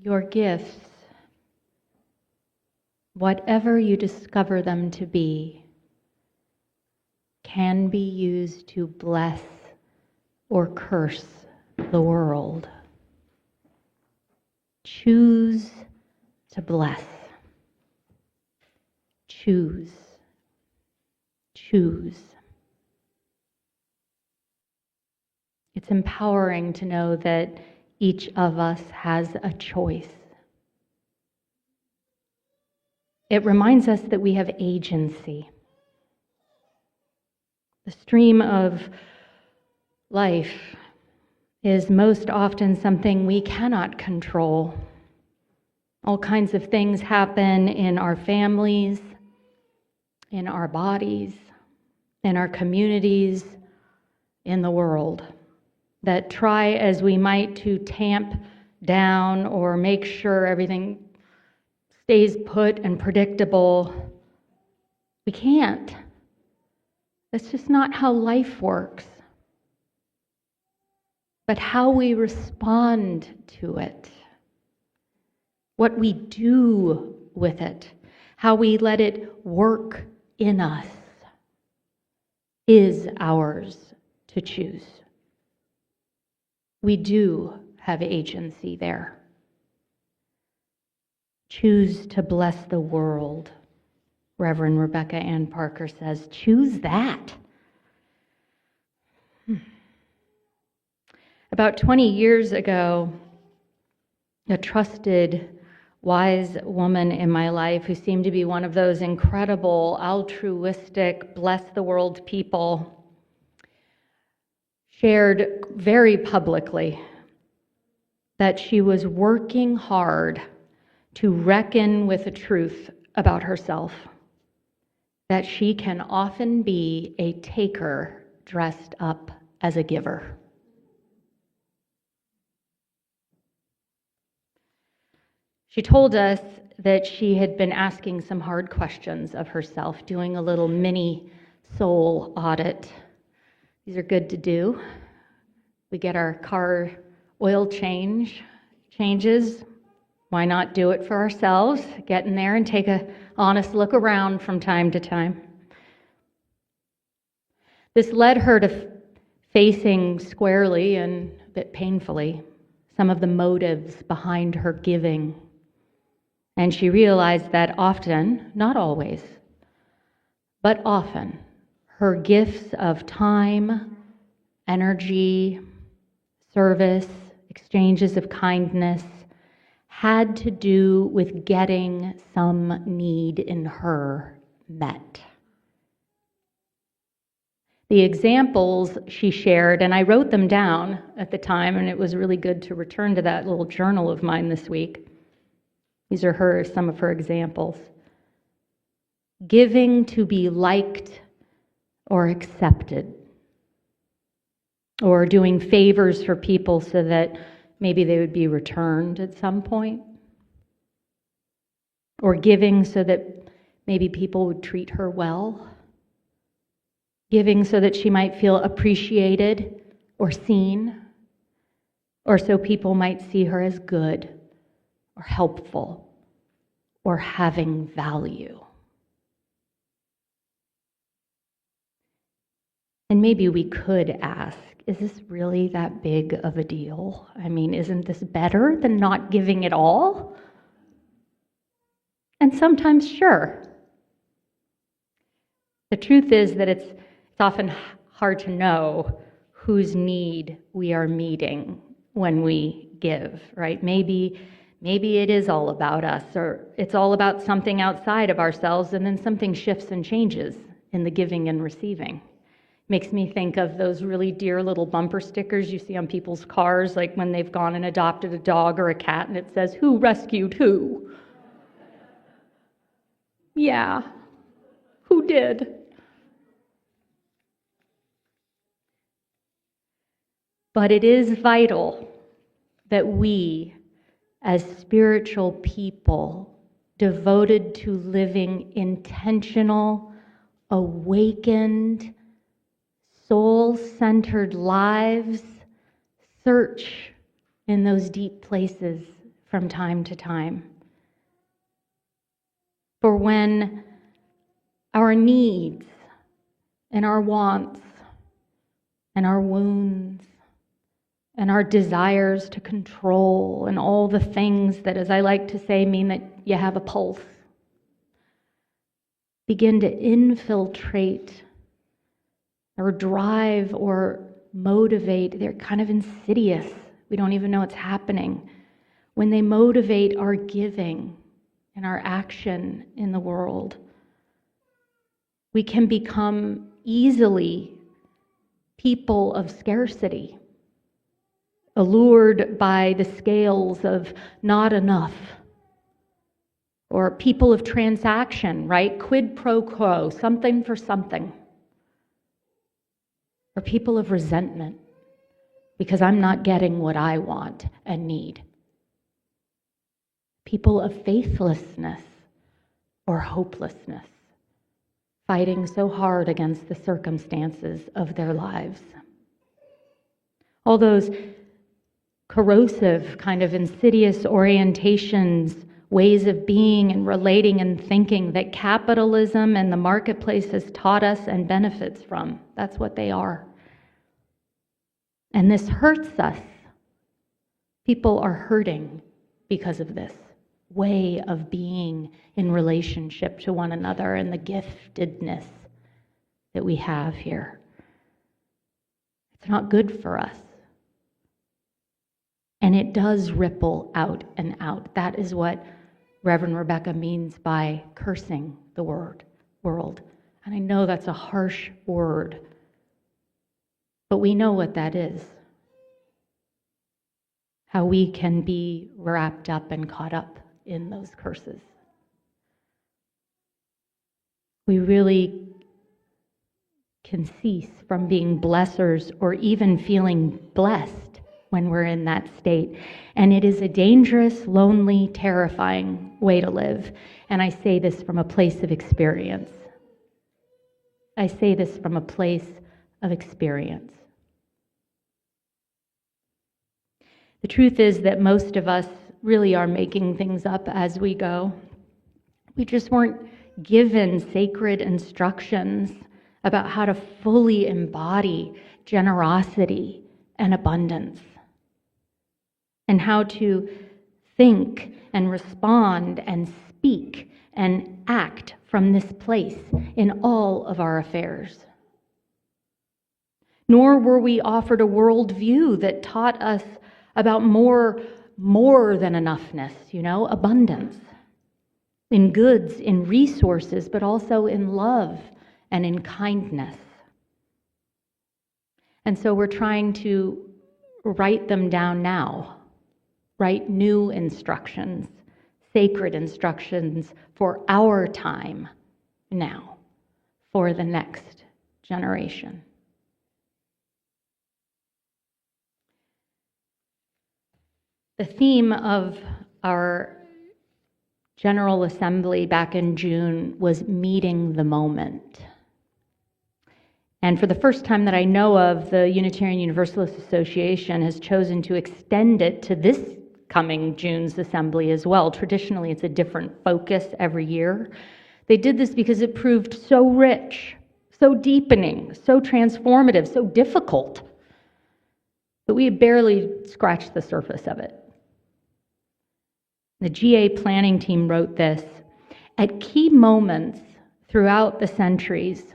Your gifts, whatever you discover them to be, can be used to bless or curse the world. Choose to bless. Choose. Choose. It's empowering to know that each of us has a choice. It reminds us that we have agency. The stream of life is most often something we cannot control. All kinds of things happen in our families, in our bodies, in our communities, in the world, that try as we might to tamp down or make sure everything stays put and predictable. We can't. That's just not how life works. But how we respond to it, what we do with it, how we let it work in us, is ours to choose. We do have agency there. Choose to bless the world. Reverend Rebecca Ann Parker says, choose that. About 20 years ago, a trusted, wise woman in my life who seemed to be one of those incredible, altruistic, bless the world people, shared very publicly that she was working hard to reckon with the truth about herself, that she can often be a taker dressed up as a giver. She told us that she had been asking some hard questions of herself, doing a little mini soul audit. These are good to do. We get our car oil changes. Why not do it for ourselves? Get in there and take an honest look around from time to time. This led her to facing squarely and a bit painfully some of the motives behind her giving. And she realized that often, not always, but often, her gifts of time, energy, service, exchanges of kindness had to do with getting some need in her met. The examples she shared, and I wrote them down at the time, and it was really good to return to that little journal of mine this week. These are some of her examples. Giving to be liked or accepted, or doing favors for people so that maybe they would be returned at some point, or giving so that maybe people would treat her well, giving so that she might feel appreciated or seen, or so people might see her as good or helpful or having value. And maybe we could ask, is this really that big of a deal? I mean, isn't this better than not giving at all? And sometimes, sure. The truth is that it's often hard to know whose need we are meeting when we give, right? Maybe it is all about us, or it's all about something outside of ourselves, and then something shifts and changes in the giving and receiving. Makes me think of those really dear little bumper stickers you see on people's cars, like when they've gone and adopted a dog or a cat, and it says, "Who rescued who?" Yeah, who did? But it is vital that we, as spiritual people, devoted to living intentional, awakened, soul-centered lives, search in those deep places from time to time. For when our needs and our wants and our wounds and our desires to control and all the things that, as I like to say, mean that you have a pulse, begin to infiltrate or drive or motivate, they're kind of insidious. We don't even know it's happening. When they motivate our giving and our action in the world, we can become easily people of scarcity, allured by the scales of not enough, or people of transaction, right? Quid pro quo, something for something. Or people of resentment, because I'm not getting what I want and need. People of faithlessness or hopelessness, fighting so hard against the circumstances of their lives. All those corrosive, kind of insidious orientations, ways of being and relating and thinking that capitalism and the marketplace has taught us and benefits from. That's what they are. And this hurts us. People are hurting because of this way of being in relationship to one another and the giftedness that we have here. It's not good for us. And it does ripple out and out. That is what Reverend Rebecca means by cursing the world. And I know that's a harsh word, but we know what that is. How we can be wrapped up and caught up in those curses. We really can cease from being blessers or even feeling blessed when we're in that state. And it is a dangerous, lonely, terrifying way to live. And I say this from a place of experience. I say this from a place of experience. The truth is that most of us really are making things up as we go. We just weren't given sacred instructions about how to fully embody generosity and abundance, and how to think and respond and speak and act from this place in all of our affairs. Nor were we offered a worldview that taught us about more than enoughness, abundance in goods, in resources, but also in love and in kindness. And so we're trying to write them down now. Write new instructions, sacred instructions for our time now, for the next generation. The theme of our General Assembly back in June was meeting the moment. And for the first time that I know of, the Unitarian-Universalist Association has chosen to extend it to this coming June's assembly as well. Traditionally, it's a different focus every year. They did this because it proved so rich, so deepening, so transformative, so difficult, but we had barely scratched the surface of it. The GA planning team wrote this: at key moments throughout the centuries,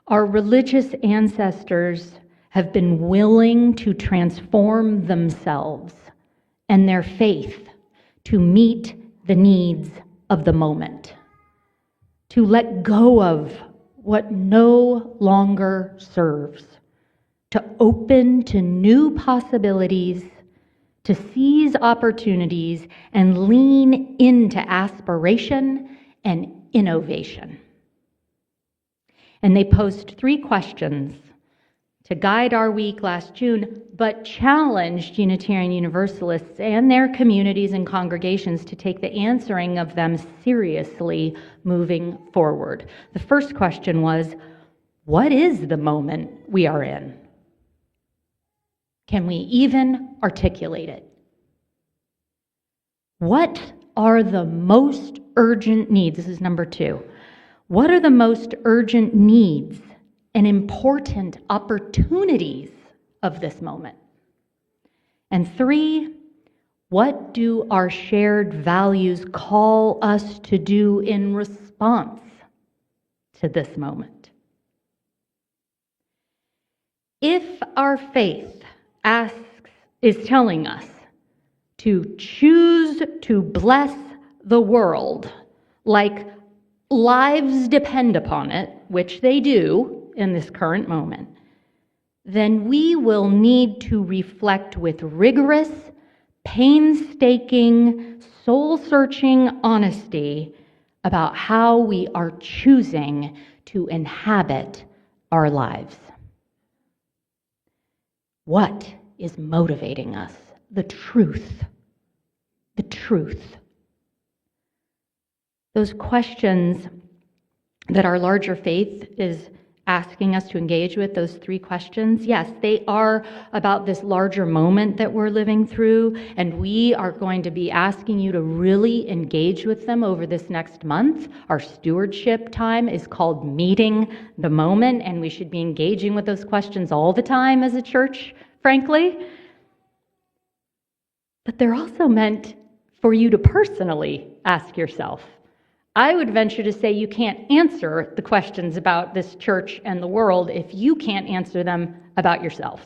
our religious ancestors have been willing to transform themselves and their faith to meet the needs of the moment, to let go of what no longer serves, to open to new possibilities, to seize opportunities and lean into aspiration and innovation. And they posed 3 questions to guide our week last June, but challenged Unitarian Universalists and their communities and congregations to take the answering of them seriously moving forward. The first question was, what is the moment we are in? Can we even articulate it? What are the most urgent needs? This is number 2. What are the most urgent needs and important opportunities of this moment? And 3, what do our shared values call us to do in response to this moment? If our faith is telling us to choose to bless the world like lives depend upon it, which they do in this current moment, then we will need to reflect with rigorous, painstaking, soul-searching honesty about how we are choosing to inhabit our lives. What is motivating us? The truth. The truth. Those questions that our larger faith is asking us to engage with, those 3 questions, yes, they are about this larger moment that we're living through, and we are going to be asking you to really engage with them over this next month. Our stewardship time is called Meeting the Moment, and we should be engaging with those questions all the time as a church, frankly. But they're also meant for you to personally ask yourself. I would venture to say you can't answer the questions about this church and the world if you can't answer them about yourselves.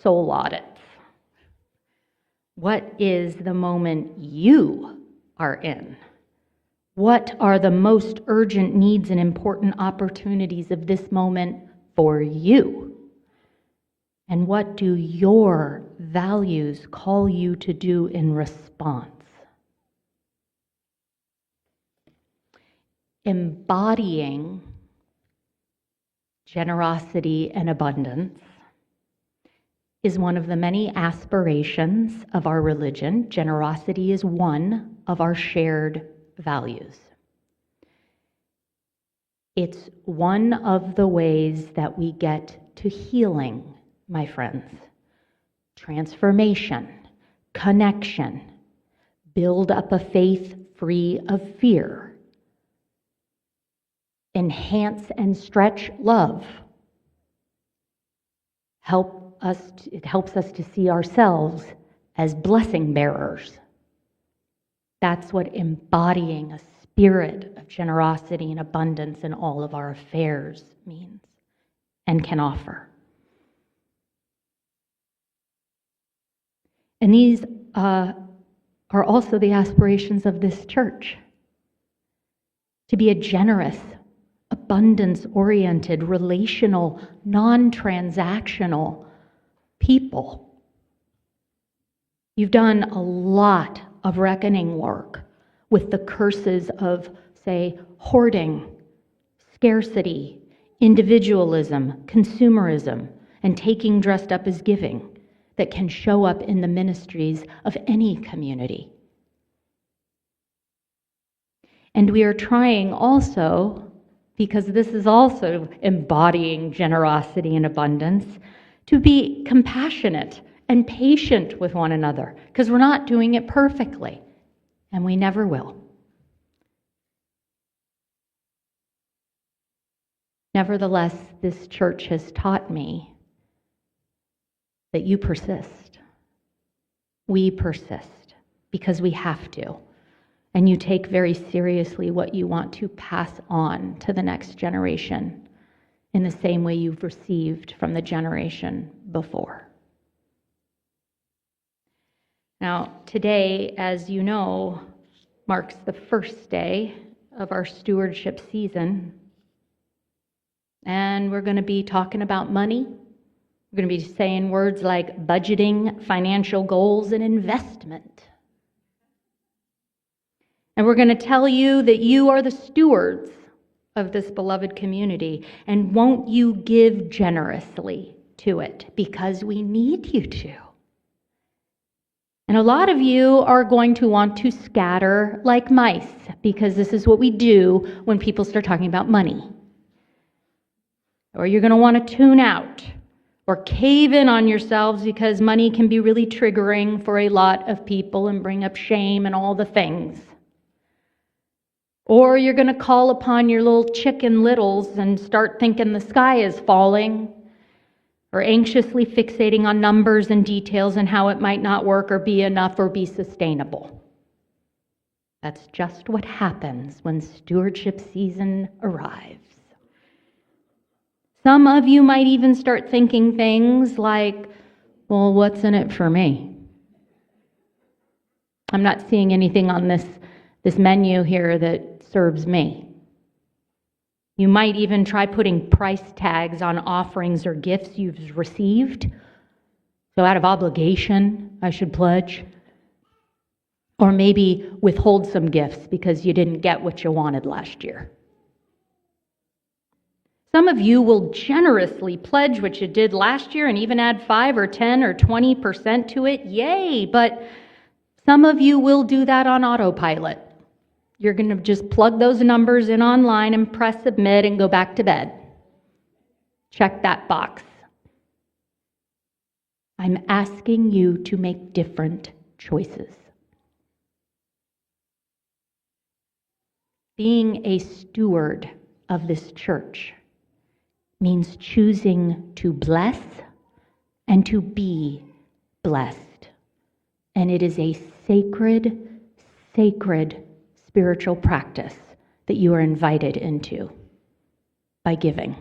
Soul audits. What is the moment you are in? What are the most urgent needs and important opportunities of this moment for you? And what do your values call you to do in response? Embodying generosity and abundance is one of the many aspirations of our religion. Generosity is one of our shared values. It's one of the ways that we get to healing, my friends. Transformation, connection, build up a faith free of fear. Enhance and stretch love. It helps us to see ourselves as blessing bearers. That's what embodying a spirit of generosity and abundance in all of our affairs means and can offer. And these are also the aspirations of this church. To be a generous, abundance-oriented, relational, non-transactional people. You've done a lot of reckoning work with the curses of, say, hoarding, scarcity, individualism, consumerism, and taking dressed up as giving that can show up in the ministries of any community. And we are trying also, because this is also embodying generosity and abundance, to be compassionate and patient with one another, because we're not doing it perfectly, and we never will. Nevertheless, this church has taught me that you persist. We persist, because we have to. And you take very seriously what you want to pass on to the next generation in the same way you've received from the generation before. Now, today, as you know, marks the first day of our stewardship season. And we're going to be talking about money. We're going to be saying words like budgeting, financial goals, and investment. And we're going to tell you that you are the stewards of this beloved community, and won't you give generously to it, because we need you to. And a lot of you are going to want to scatter like mice, because this is what we do when people start talking about money. Or you're going to want to tune out, or cave in on yourselves because money can be really triggering for a lot of people and bring up shame and all the things. Or you're going to call upon your little chicken littles and start thinking the sky is falling, or anxiously fixating on numbers and details and how it might not work or be enough or be sustainable. That's just what happens when stewardship season arrives. Some of you might even start thinking things like, well, what's in it for me? I'm not seeing anything on this menu here that serves me. You might even try putting price tags on offerings or gifts you've received. So out of obligation, I should pledge. Or maybe withhold some gifts because you didn't get what you wanted last year. Some of you will generously pledge what you did last year and even add 5 or 10 or 20% to it. Yay! But some of you will do that on autopilot. You're going to just plug those numbers in online and press submit and go back to bed. Check that box. I'm asking you to make different choices. Being a steward of this church means choosing to bless and to be blessed. And it is a sacred, sacred spiritual practice that you are invited into by giving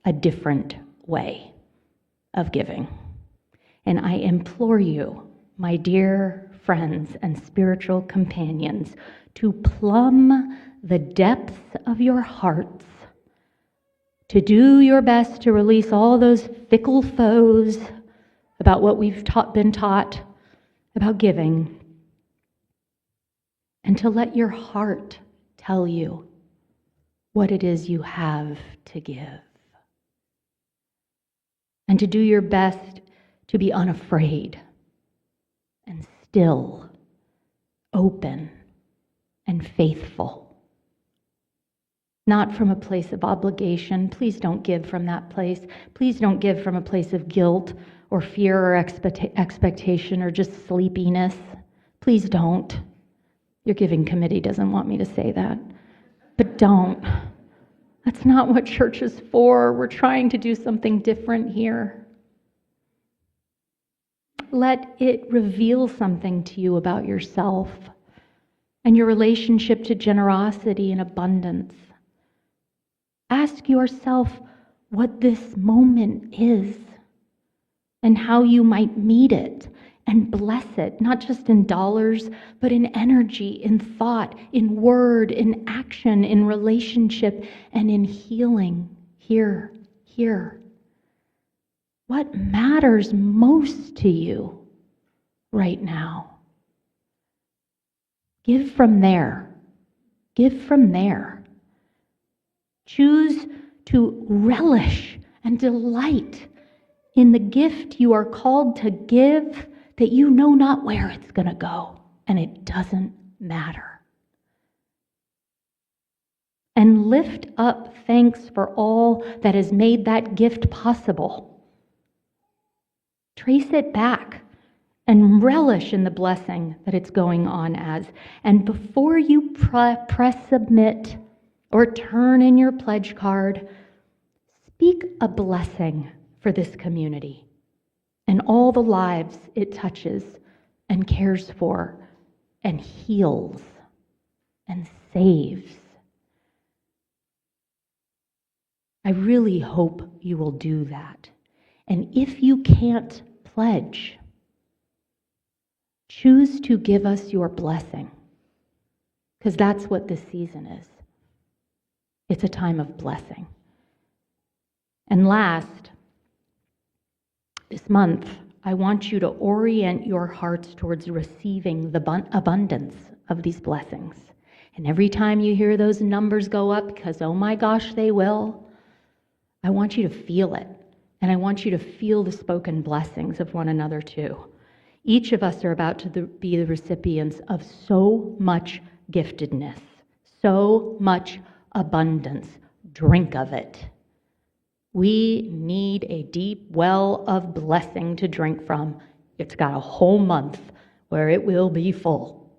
a different way of giving. And I implore you, my dear friends and spiritual companions, to plumb the depths of your hearts, to do your best to release all those fickle foes about what we've been taught about giving, and to let your heart tell you what it is you have to give. And to do your best to be unafraid and still, open and faithful. Not from a place of obligation. Please don't give from that place. Please don't give from a place of guilt or fear or expectation or just sleepiness. Please don't. Your giving committee doesn't want me to say that. But don't. That's not what church is for. We're trying to do something different here. Let it reveal something to you about yourself and your relationship to generosity and abundance. Ask yourself what this moment is and how you might meet it and bless it, not just in dollars, but in energy, in thought, in word, in action, in relationship, and in healing here. What matters most to you right now? Give from there. Give from there. Choose to relish and delight in the gift you are called to give that you know not where it's going to go, and it doesn't matter. And lift up thanks for all that has made that gift possible. Trace it back and relish in the blessing that it's going on as. And before you press submit or turn in your pledge card, speak a blessing for this community and all the lives it touches and cares for and heals and saves. I really hope you will do that. And if you can't pledge, choose to give us your blessing, because that's what this season is. It's a time of blessing. And last, this month, I want you to orient your hearts towards receiving the abundance of these blessings. And every time you hear those numbers go up, because oh my gosh, they will, I want you to feel it. And I want you to feel the spoken blessings of one another too. Each of us are about to be the recipients of so much giftedness, so much abundance. Drink of it. We need a deep well of blessing to drink from. It's got a whole month where it will be full.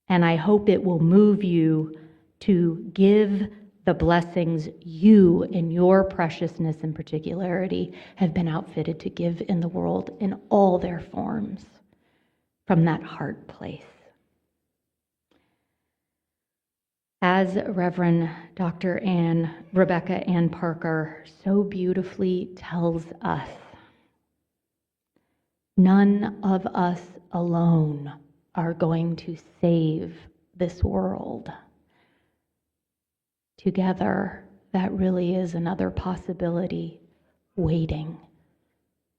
And I hope it will move you to give the blessings you, in your preciousness and particularity, have been outfitted to give in the world in all their forms, from that heart place. As Reverend Dr. Rebecca Ann Parker so beautifully tells us, none of us alone are going to save this world. Together, that really is another possibility waiting.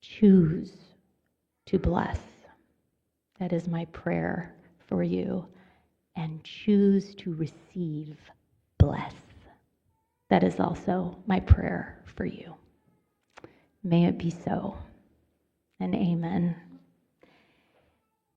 Choose to bless. That is my prayer for you. And choose to receive bless. That is also my prayer for you. May it be so, and amen.